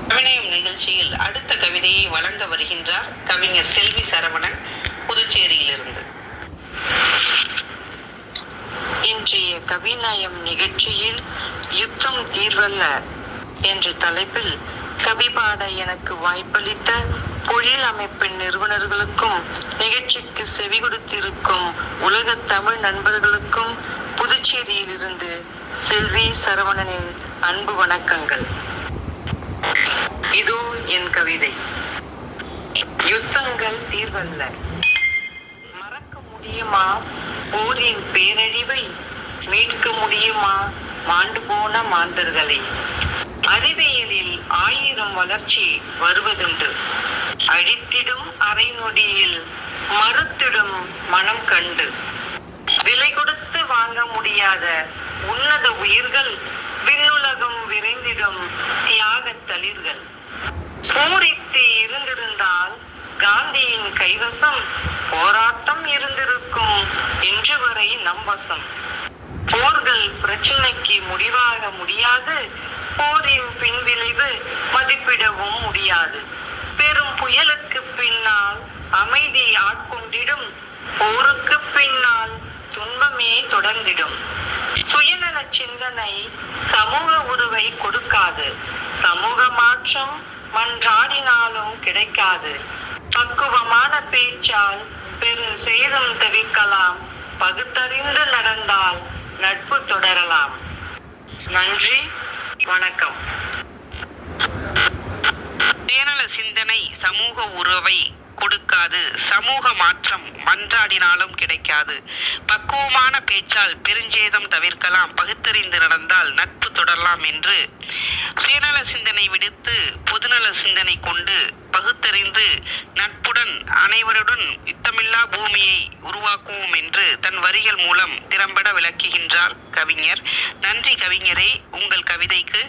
கவிநயம் நிகழ்ச்சியில் அடுத்த கவிதையை வழங்க வருகின்றார் கவிஞர் செல்வி சரவணன், புதுச்சேரியிலிருந்து. இன்றைய கவிநயம் நிகழ்ச்சியில் யுத்தம் தீர்வல்ல என்ற தலைப்பில் கவி பாட எனக்கு வாய்ப்பளித்த பொழில் அமைப்பின் நிறுவனர்களுக்கும் நிகழ்ச்சிக்கு செவி கொடுத்திருக்கும் உலக தமிழ் நண்பர்களுக்கும் புதுச்சேரியிலிருந்து செல்வி சரவணனின் அன்பு வணக்கங்கள். இதோ என் கவிதை. யுத்தங்கள் தீர்வல்ல. மறக்க முடியுமா போரின் பேரழிவை? மீட்க முடியுமா மாண்டு போன மாந்தர்களை? அறிவியலில் 1000 வளர்ச்சி வருவதுண்டு. அழித்திடும் அரை நொடியில் மறுத்திடும் மனம் கண்டு. விலை கொடுத்து வாங்க முடியாத உன்னத உயிர்கள், விண்ணுலகம் விரைந்திடும் தியாக தளிர்கள். பூரித்து இருந்திருந்தால் காந்தியின் கைவசம் போராட்டம் இருந்திருக்கும் இன்று வரை நம்பசம். போர்கள் பிரச்சனைக்கு முடிவாக முடியாது, போரின் பின்விளைவு மதிப்பிடவும் முடியாது. பெரும் புயலுக்கு பின்னால் அமைதி ஆட்கொண்டிடும், போருக்கு பின்னால் துன்பமே தொடர்ந்திடும். சுயநல சிந்தனை சமூக உருவை கொடுக்காது, சமூக மாற்றம் மன்றாடினாலும் கிடைக்காது. பக்குவமான பேச்சால் பெரும் சேதம் தவிர்க்கலாம், பகுத்தறிந்து நடந்தால் நட்பு தொடரலாம். நன்றி, வணக்கம். சுயநல சிந்தனை சமூக உறவை கொடுக்காது, சமூக மாற்றம் மன்றாடினாலும் கிடைக்காது. பக்குவமான பேச்சால் பெருஞ்சேதம் தவிர்க்கலாம், பகுத்தறிந்து நடந்தால் நட்பு தொடரலாம் என்று சுயநல சிந்தனை விடுத்து பொதுநல சிந்தனை கொண்டு பகுத்தறிந்து நட்புடன் அனைவருடன் யுத்தமில்லா பூமியை உருவாக்குவோம் என்று தன் வரிகள் மூலம் திறம்பட விளக்குகின்றார் கவிஞர். நன்றி கவிஞரே. உங்கள் கவிதைக்கு